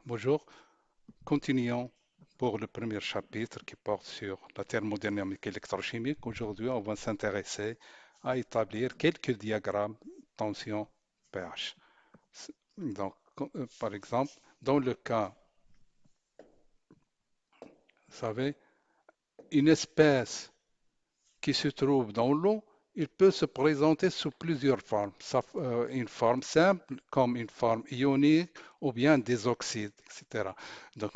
Bonjour, continuons pour le premier chapitre qui porte sur la thermodynamique électrochimique. Aujourd'hui, on va s'intéresser à établir quelques diagrammes tension pH. Donc, par exemple, dans le cas, vous savez, une espèce qui se trouve dans l'eau, il peut se présenter sous plusieurs formes. Une forme simple, comme une forme ionique, ou bien des oxydes, etc. Donc,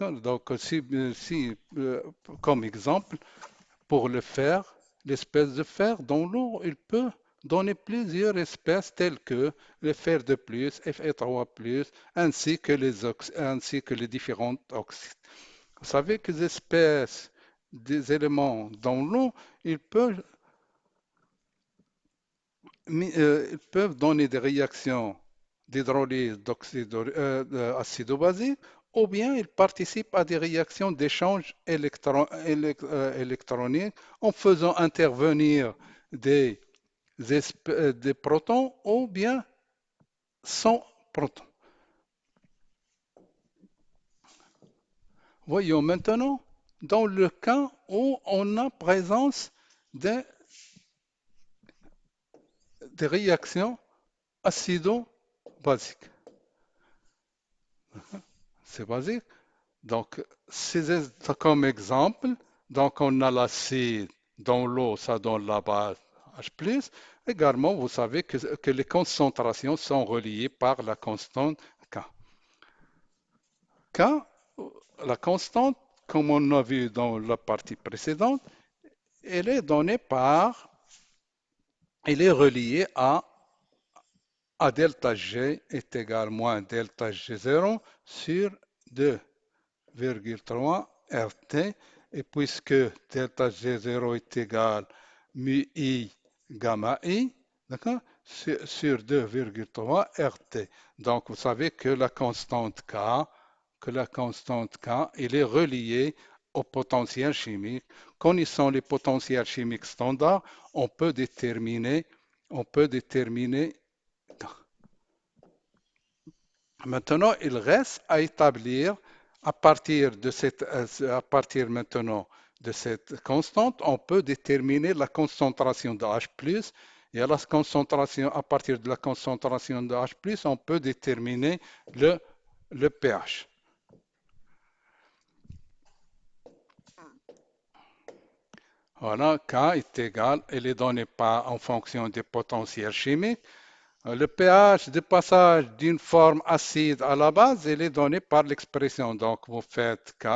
comme exemple, pour le fer, l'espèce de fer dans l'eau, il peut donner plusieurs espèces telles que le fer de plus, Fe3+, ainsi que les différents oxydes. Vous savez que les espèces des éléments dans l'eau, ils peuvent ils peuvent donner des réactions d'hydrolyse d'acido-basique ou bien ils participent à des réactions d'échange électronique en faisant intervenir des, des protons ou bien sans protons. Voyons maintenant dans le cas où on a présence des, des réactions acido-basiques. C'est basique. Donc, comme exemple, donc on a l'acide dans l'eau, ça donne la base H+. Également, vous savez que les concentrations sont reliées par la constante K. K, la constante, comme on a vu dans la partie précédente, elle est donnée par, elle est reliée à delta G est égal à moins delta G0 sur 2,3 RT. Et puisque delta G0 est égal mu I gamma I, d'accord, sur 2,3 RT. Donc, vous savez que la constante K, elle est reliée au potentiel chimique. Connaissant les potentiels chimiques standards, on peut déterminer. Maintenant, il reste à établir à partir maintenant de cette constante, on peut déterminer la concentration de H+, et à la concentration, à partir de la concentration de H+, on peut déterminer le pH. Voilà, K est égal, il est donné par en fonction des potentiels chimiques. Le pH de passage d'une forme acide à la base, il est donné par l'expression. Donc, vous faites K,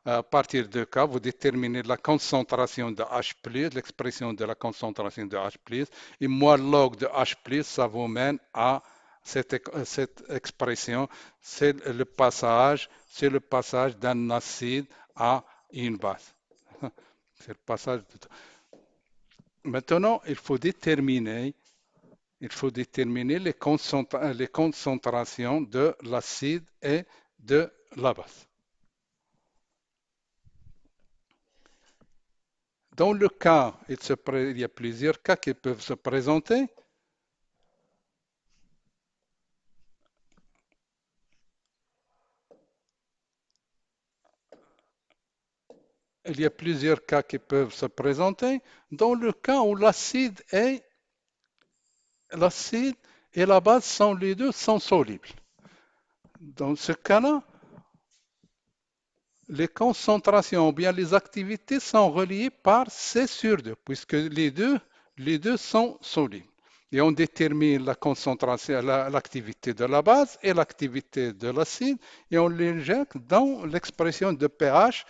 à partir de K, vous déterminez la concentration de H+, l'expression de la concentration de H+, et moins log de H+, ça vous mène à cette expression. C'est le passage d'un acide à une base. C'est le passage. Maintenant, il faut déterminer les concentrations de l'acide et de la base. Dans le cas, il y a plusieurs cas qui peuvent se présenter. Il y a plusieurs cas qui peuvent se présenter. Dans le cas où l'acide et la base sont les deux sont solubles. Dans ce cas-là, les concentrations ou bien les activités sont reliées par C sur 2, puisque les deux sont solubles. Et on détermine la concentration, l'activité de la base et l'activité de l'acide, et on l'injecte dans l'expression de pH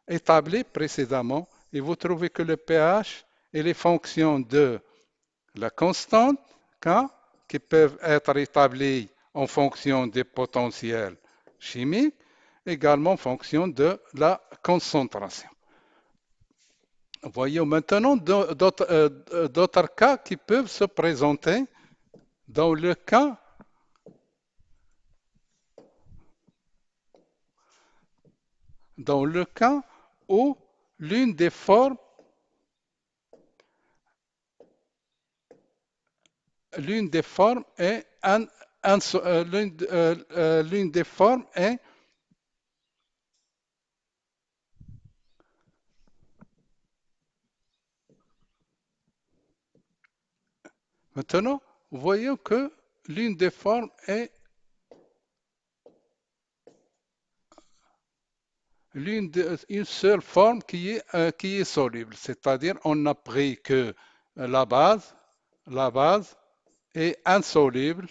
établie précédemment. Et vous trouvez que le pH est les fonctions de la constante K, qui peuvent être établies en fonction des potentiels chimiques, également en fonction de la concentration. Voyons maintenant d'autres cas qui peuvent se présenter dans le cas, dans le cas où l'une des formes, l'une des formes est l'une des formes est Maintenant, voyons que l'une des formes est une seule forme qui est soluble, c'est-à-dire on n'a pris que la base, la base est insoluble,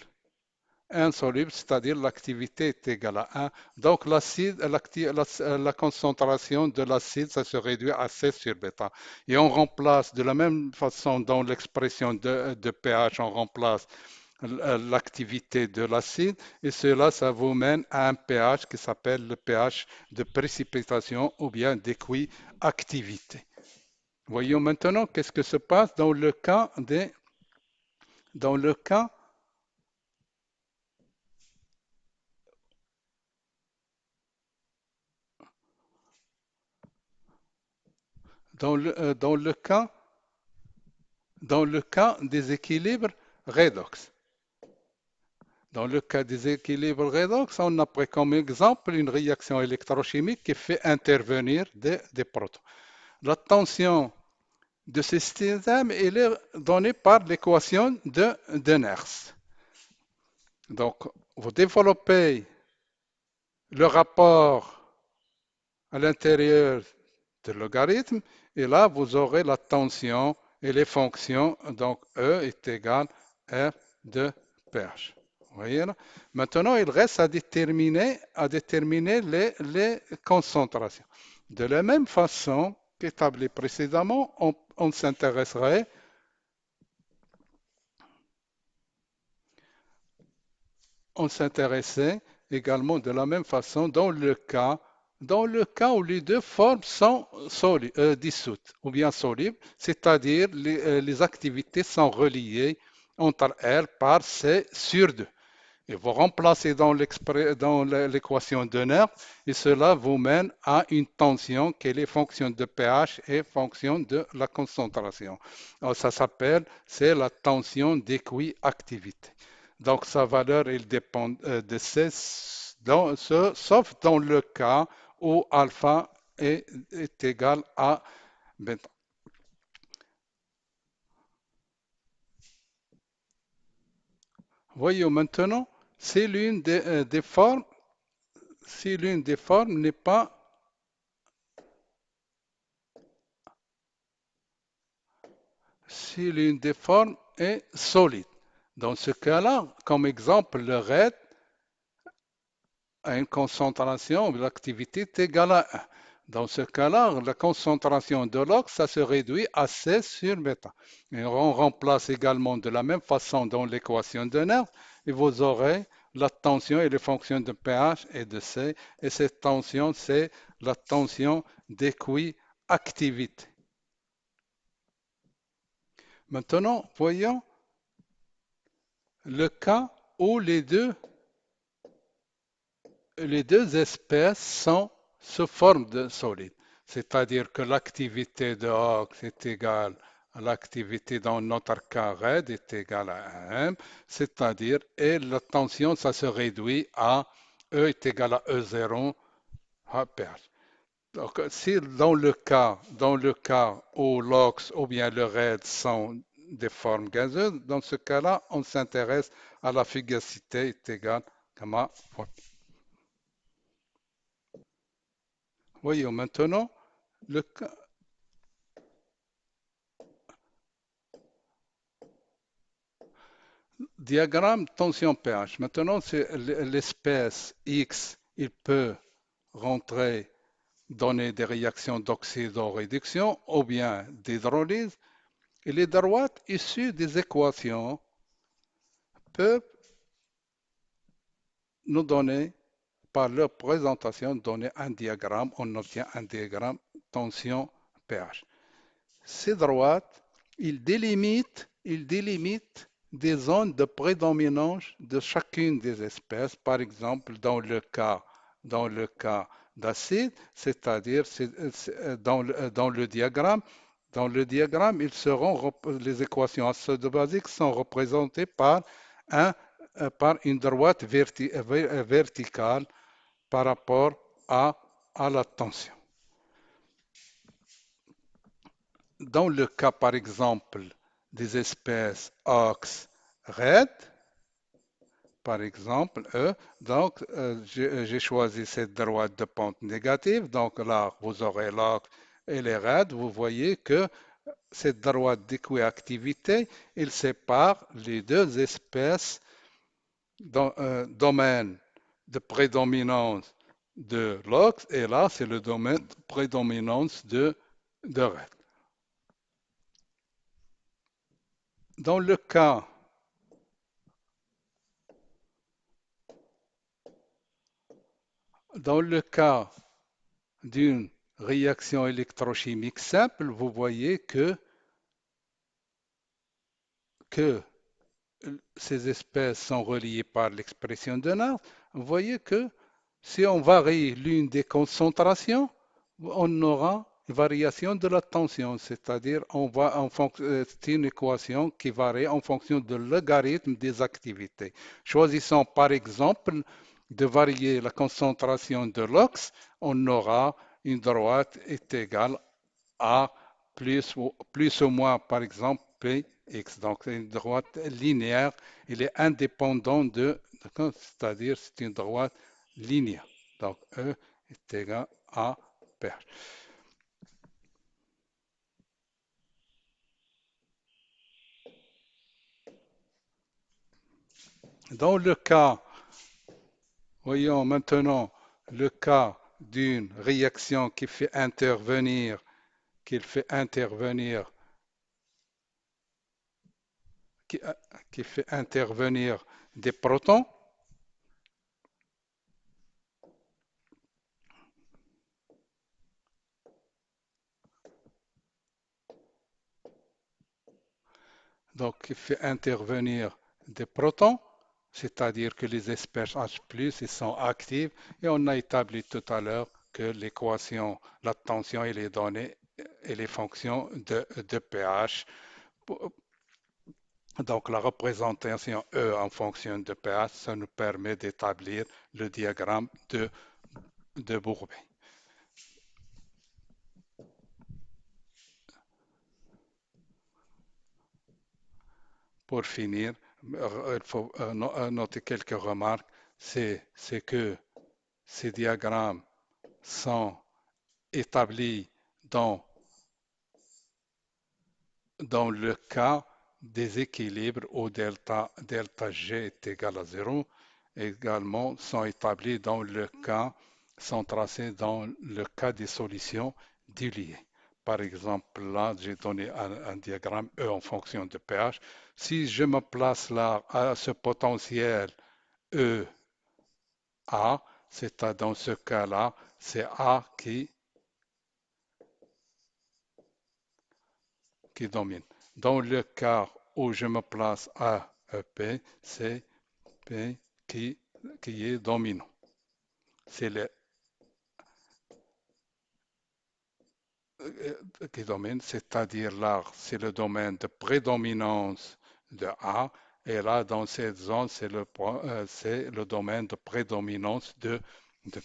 insoluble, c'est-à-dire l'activité est égale à 1. Donc l'acide, la concentration de l'acide, ça se réduit à 16 sur bêta. Et on remplace de la même façon dans l'expression de pH, on remplace l'activité de l'acide et cela, ça vous mène à un pH qui s'appelle le pH de précipitation ou bien d'équi-activité. Voyons maintenant qu'est-ce que se passe dans le cas, dans le cas, dans le cas des équilibres redox. Dans le cas des équilibres redox, on a pris comme exemple une réaction électrochimique qui fait intervenir des protons. La tension de ce système il est donné par l'équation de Nernst. Donc, vous développez le rapport à l'intérieur de logarithme et là, vous aurez la tension et les fonctions. Donc, E est égal à R de pH. Vous voyez là? Maintenant, il reste à déterminer les concentrations. De la même façon qu'établi précédemment, on s'intéresserait on s'intéressait également de la même façon dans le cas où les deux formes sont dissoutes ou bien solubles, c'est-à-dire les activités sont reliées entre elles par C sur 2. Et vous remplacez dans l'équation de Nernst et cela vous mène à une tension qui est fonction de pH et fonction de la concentration. Alors, ça s'appelle, c'est la tension d'équiactivité. Donc sa valeur, elle dépend de C, sauf dans le cas où alpha est égal à bêta. Voyons maintenant, si l'une des formes, si l'une des formes n'est pas si l'une des formes est solide. Dans ce cas-là, comme exemple, le RED a une concentration de l'activité égale à 1. Dans ce cas-là, la concentration de l'oxyde, ça se réduit à C sur bêta. Et on remplace également de la même façon dans l'équation de Nernst et vous aurez la tension et les fonctions de pH et de C. Et cette tension, c'est la tension d'équiactivité. Maintenant, voyons le cas où les deux espèces sont sous forme de solide, c'est-à-dire que l'activité de Hawks est égale à l'activité dans notre cas RED est égale à 1, c'est-à-dire et la tension, ça se réduit à E est égal à E0 à pH. Donc, si dans le cas où l'ox ou bien le RED sont des formes gazeuses, dans ce cas-là, on s'intéresse à la fugacité est égale à voyons maintenant le diagramme tension pH. Maintenant, c'est l'espèce X, il peut rentrer, donner des réactions d'oxydoréduction ou bien d'hydrolyse. Et les droites issues des équations peuvent nous donner, par leur présentation, donner un diagramme. On obtient un diagramme tension pH. Ces droites, ils délimitent des zones de prédominance de chacune des espèces. Par exemple, dans le cas d'acide, c'est-à-dire dans le diagramme, les équations acido-basiques sont représentées un, par une droite verticale par rapport à la tension. Dans le cas, par exemple, des espèces ox red, par exemple, E. Donc, j'ai choisi cette droite de pente négative. Donc là, vous aurez l'ox et les raids. Vous voyez que cette droite d'équiactivité, il sépare les deux espèces dans un domaine de prédominance de l'ox. Et là, c'est le domaine de prédominance de red. Dans le cas, dans le cas d'une réaction électrochimique simple, vous voyez que ces espèces sont reliées par l'expression de Nernst. Vous voyez que si on varie l'une des concentrations, on aura une variation de la tension, c'est-à-dire c'est une équation qui varie en fonction de logarithme des activités. Choisissons par exemple de varier la concentration de l'ox, on aura une droite est égale à plus ou moins, par exemple, Px. Donc, c'est une droite linéaire. Il est indépendant c'est-à-dire c'est une droite linéaire. Donc, E est égal à PH. Dans le cas, voyons maintenant le cas d'une réaction qui fait intervenir, qui, qui fait intervenir des protons. Donc, qui fait intervenir des protons, c'est-à-dire que les espèces H+, ils sont actives, et on a établi tout à l'heure que l'équation, la tension et les données et les fonctions de pH. Donc, la représentation E en fonction de pH, ça nous permet d'établir le diagramme de Bourbet. Pour finir, il faut noter quelques remarques. C'est que ces diagrammes sont établis dans, dans le cas des équilibres où delta G est égal à 0, également sont établis dans le cas, sont tracés dans le cas des solutions diluées. Par exemple, là, j'ai donné un diagramme E en fonction de pH. Si je me place là à ce potentiel E A, c'est dans ce cas-là, c'est A qui domine. Dans le cas où je me place à EP, c'est P qui est dominant. C'est le qui domine, c'est-à-dire là, c'est le domaine de prédominance de A, et là, dans cette zone, c'est le domaine de prédominance de P.